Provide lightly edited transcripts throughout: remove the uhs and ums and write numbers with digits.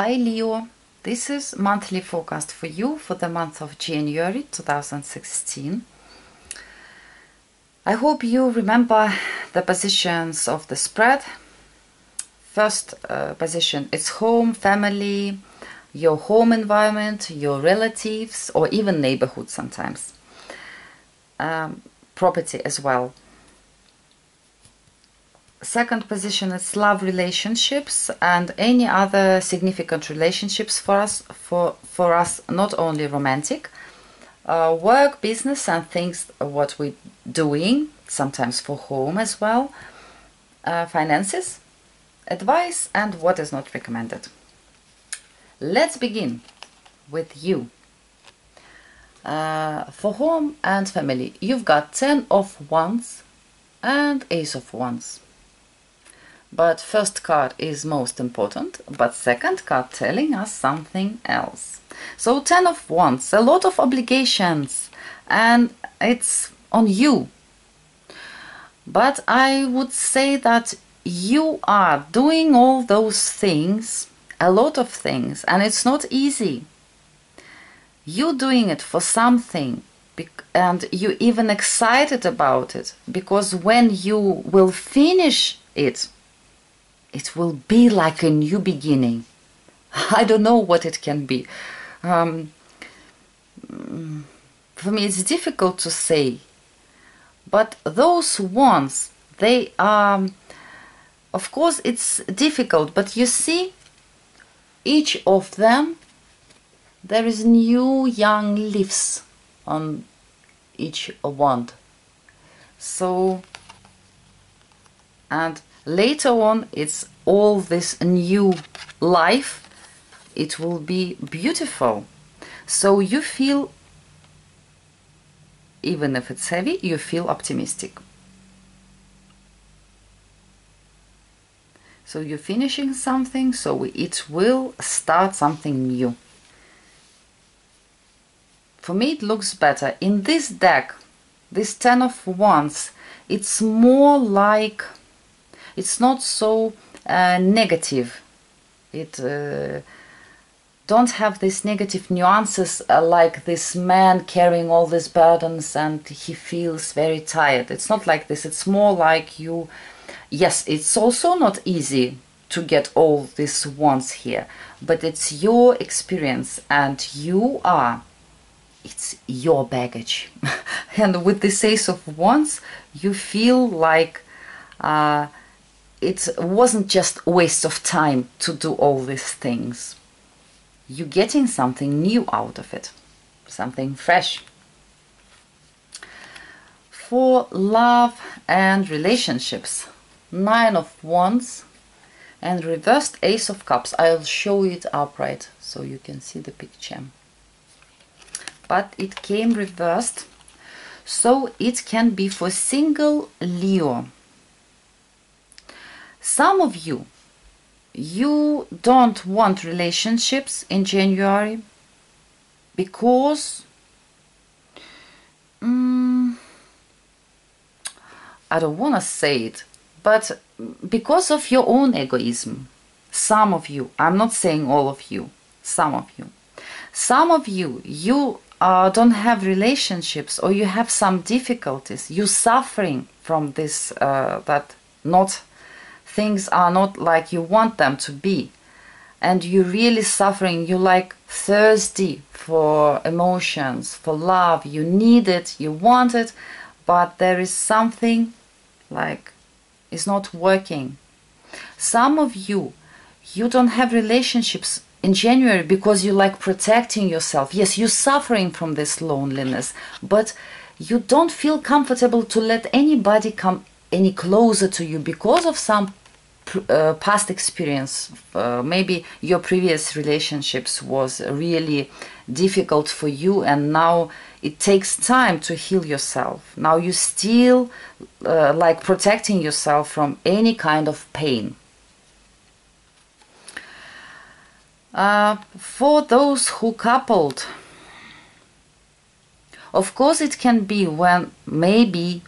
Hi Leo, this is monthly forecast for you for the month of January 2016. I hope you remember the positions of the spread. First position is home, family, your home environment, your relatives, or even neighborhood sometimes. Property as well. Second position is love, relationships, and any other significant relationships for us, not only romantic, work, business, and things what we're doing, sometimes for home as well, finances, advice, and what is not recommended. Let's begin with you. For home and family, you've got 10 of Wands and Ace of Wands. But first card is most important, but second card telling us something else. So 10 of Wands, a lot of obligations, and it's on you. But I would say that you are doing all those things, a lot of things, and it's not easy. You're doing it for something, and you're even excited about it, because when you will finish it, it will be like a new beginning. I don't know what it can be. For me, it's difficult to say. But those ones, they are, of course, it's difficult. But you see, each of them, there is new young leaves on each wand. So, and later on, it's all this new life. It will be beautiful. So you feel, even if it's heavy, you feel optimistic. So you're finishing something, so it will start something new. For me, it looks better. In this deck, this 10 of Wands, it's more like, it's not so negative. It don't have these negative nuances like this man carrying all these burdens and he feels very tired. It's not like this. It's more like you, yes, it's also not easy to get all these wands here, but it's your experience and you are, it's your baggage. And with this Ace of Wands, you feel like it wasn't just a waste of time to do all these things. You're getting something new out of it, something fresh. For love and relationships, 9 of Wands and reversed Ace of Cups. I'll show it upright so you can see the picture. But it came reversed, so it can be for single Leo. Some of you, you don't want relationships in January because I don't want to say it, but because of your own egoism. Some of you, I'm not saying all of you, some of you. Some of you, you don't have relationships, or you have some difficulties. You're suffering from this, that not things are not like you want them to be, and you're really suffering. You're like thirsty for emotions, for love. You need it, you want it, but there is something like it's not working. Some of you, you don't have relationships in January because you like protecting yourself. Yes, you're suffering from this loneliness, but you don't feel comfortable to let anybody come any closer to you because of some past experience. Maybe your previous relationships was really difficult for you, and now it takes time to heal yourself. Now you still like protecting yourself from any kind of pain. For those who coupled, of course it can be when maybe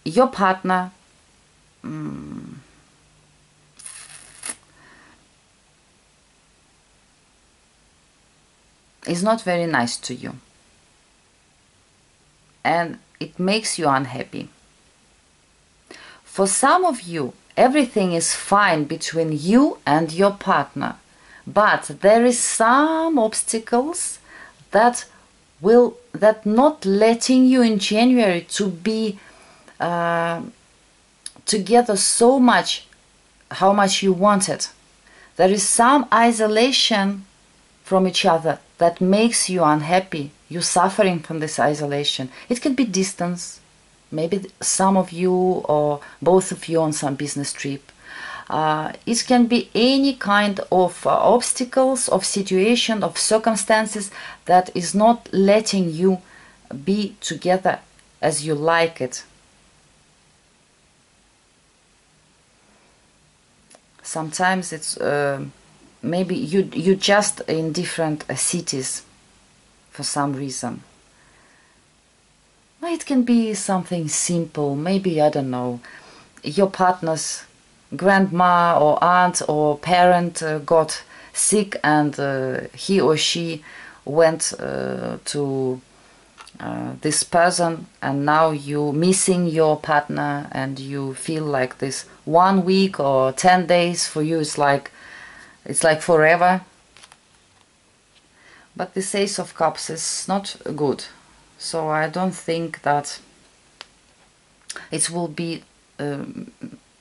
your partner is not very nice to you, and it makes you unhappy. For some of you, everything is fine between you and your partner, but there is some obstacles that not letting you in January to be together so much how much you want it. There is some isolation from each other that makes you unhappy. You're suffering from this isolation. It can be distance, maybe some of you or both of you on some business trip. It can be any kind of obstacles, of situation, of circumstances that is not letting you be together as you like it. Sometimes it's maybe you just in different cities for some reason. It can be something simple, maybe, I don't know, your partner's grandma or aunt or parent got sick, and he or she went to this person, and now you missing your partner, and you feel like this 1 week or 10 days for you it's like forever. But this Ace of Cups is not good, so I don't think that it will be a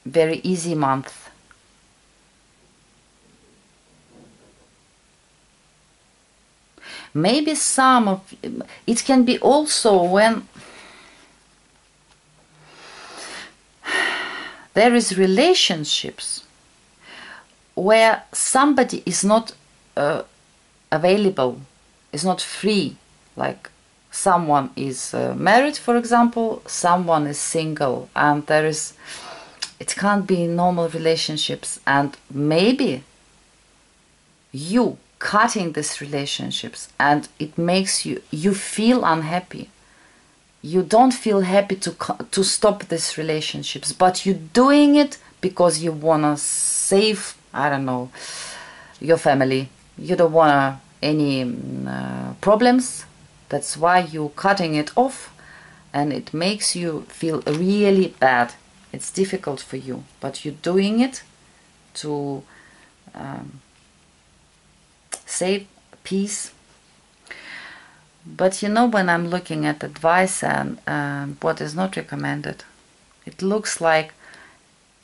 very easy month. Maybe some of it can be also when there is relationships where somebody is not available, is not free, like someone is married, for example, someone is single, and it can't be normal relationships, and maybe you cutting these relationships, and it makes you feel unhappy. You don't feel happy to stop these relationships, but you're doing it because you wanna save, I don't know, your family. You don't want any problems. That's why you're cutting it off, and it makes you feel really bad. It's difficult for you, but you're doing it to save peace. But you know, when I'm looking at advice and what is not recommended, it looks like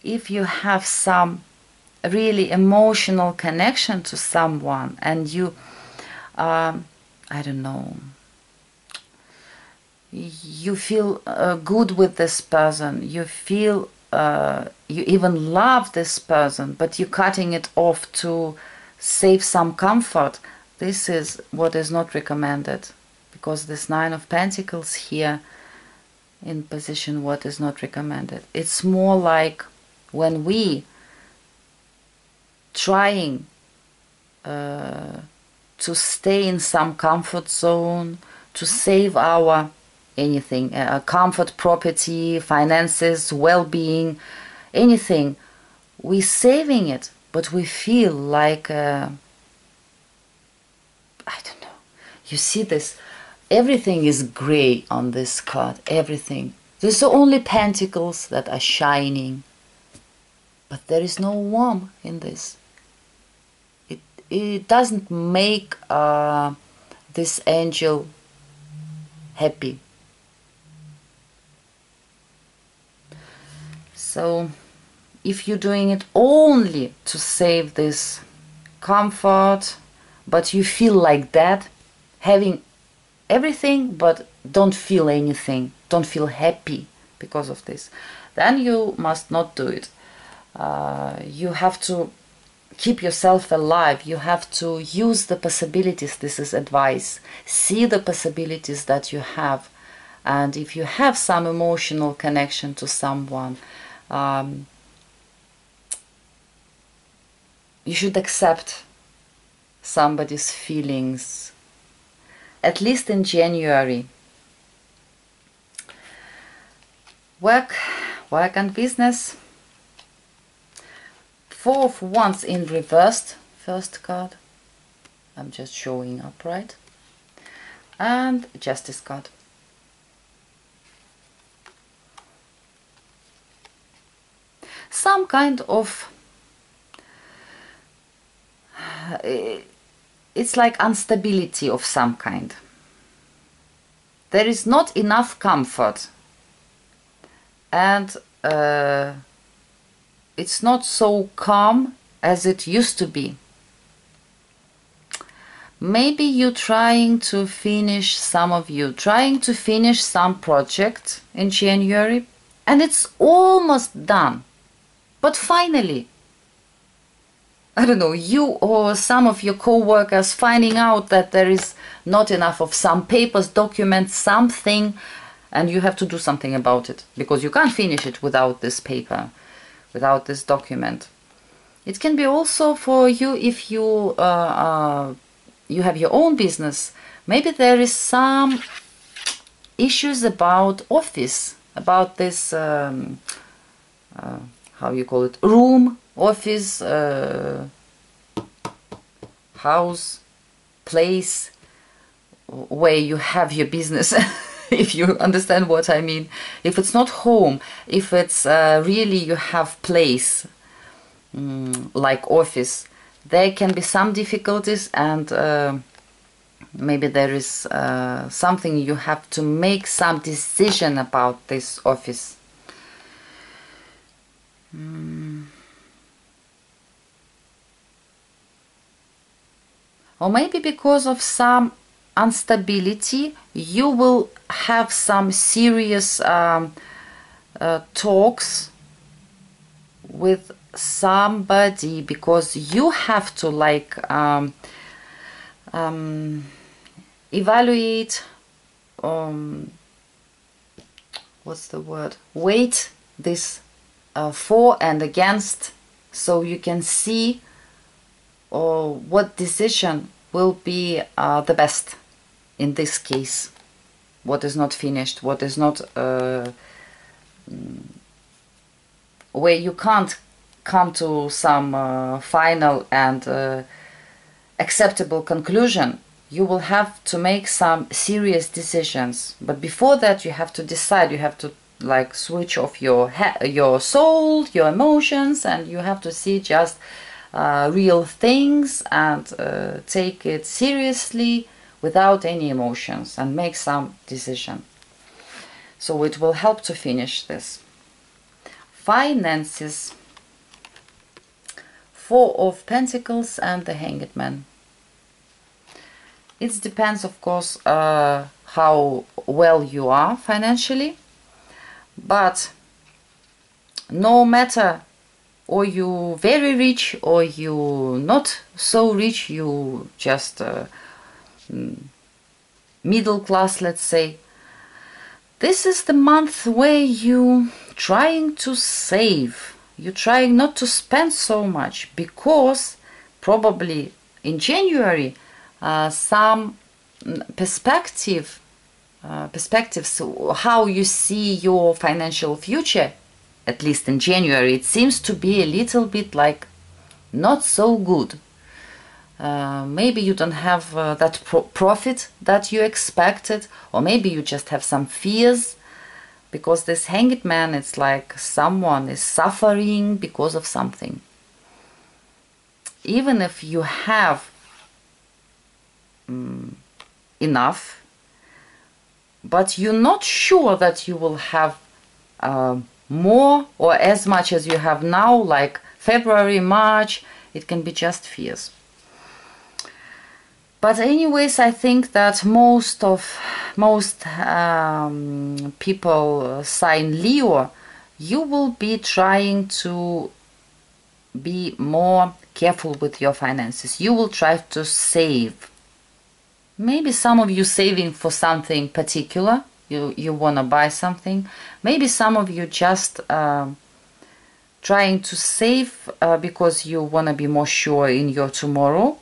if you have some really emotional connection to someone, and you I don't know, you feel good with this person, you feel you even love this person, but you're cutting it off to save some comfort. This is what is not recommended, because this Nine of Pentacles here in position, what is not recommended. It's more like when we trying to stay in some comfort zone, to save our anything, comfort, property, finances, well-being, anything, we're saving it, but we feel like I don't know, you see this, everything is gray on this card, everything. There's only pentacles that are shining, but there is no warmth in this. It doesn't make this angel happy. So if you're doing it only to save this comfort, but you feel like that, having everything but don't feel anything, don't feel happy because of this, then you must not do it. You have to keep yourself alive. You have to use the possibilities. This is advice. See the possibilities that you have. And if you have some emotional connection to someone, you should accept somebody's feelings, at least in January. Work and business. Four of Wands in reversed, first card. I'm just showing upright. and Justice card. Some kind of, it's like instability of some kind. There is not enough comfort, and it's not so calm as it used to be. Maybe you're trying to finish, some of you trying to finish some project in January, and it's almost done. But finally, I don't know, you or some of your co-workers finding out that there is not enough of some papers, documents, something, and you have to do something about it, because you can't finish it without this paper, without this document. It can be also for you if you you have your own business. Maybe there is some issues about office, about this how you call it, room, office, house, place where you have your business. If you understand what I mean. If it's not home, if it's really you have place, like office, there can be some difficulties, and maybe there is something you have to make some decision about this office. Or maybe because of some instability, you will have some serious talks with somebody, because you have to like evaluate, what's the word, weight this for and against, so you can see what decision will be the best in this case. What is not finished, what is not where you can't come to some final and acceptable conclusion. You will have to make some serious decisions, but before that you have to decide. You have to like switch off your soul, your emotions, and you have to see just real things and take it seriously without any emotions and make some decision. So it will help to finish this. Finances, Four of Pentacles and the Hanged Man. It depends, of course, how well you are financially, but no matter, or you very rich or you not so rich, you just middle class, let's say, this is the month where you trying to save. You're trying not to spend so much, because probably in January some perspectives how you see your financial future, at least in January, it seems to be a little bit like not so good. Maybe you don't have that profit that you expected, or maybe you just have some fears, because this Hanged Man, it's like someone is suffering because of something. Even if you have enough, but you're not sure that you will have more or as much as you have now, like February, March, it can be just fears. But anyways, I think that most people sign Leo, you will be trying to be more careful with your finances. You will try to save. Maybe some of you saving for something particular. You want to buy something. Maybe some of you just trying to save because you want to be more sure in your tomorrow.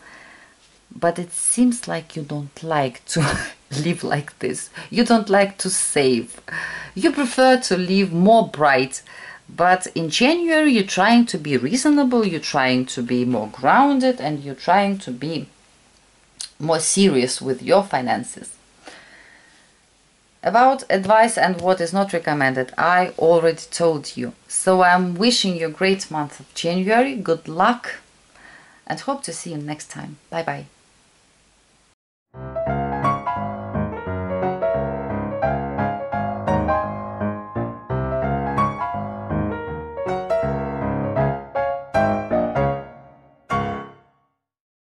But it seems like you don't like to live like this. You don't like to save. You prefer to live more bright. But in January, you're trying to be reasonable, you're trying to be more grounded, and you're trying to be more serious with your finances. About advice and what is not recommended, I already told you. So I'm wishing you a great month of January. Good luck and hope to see you next time. Bye bye.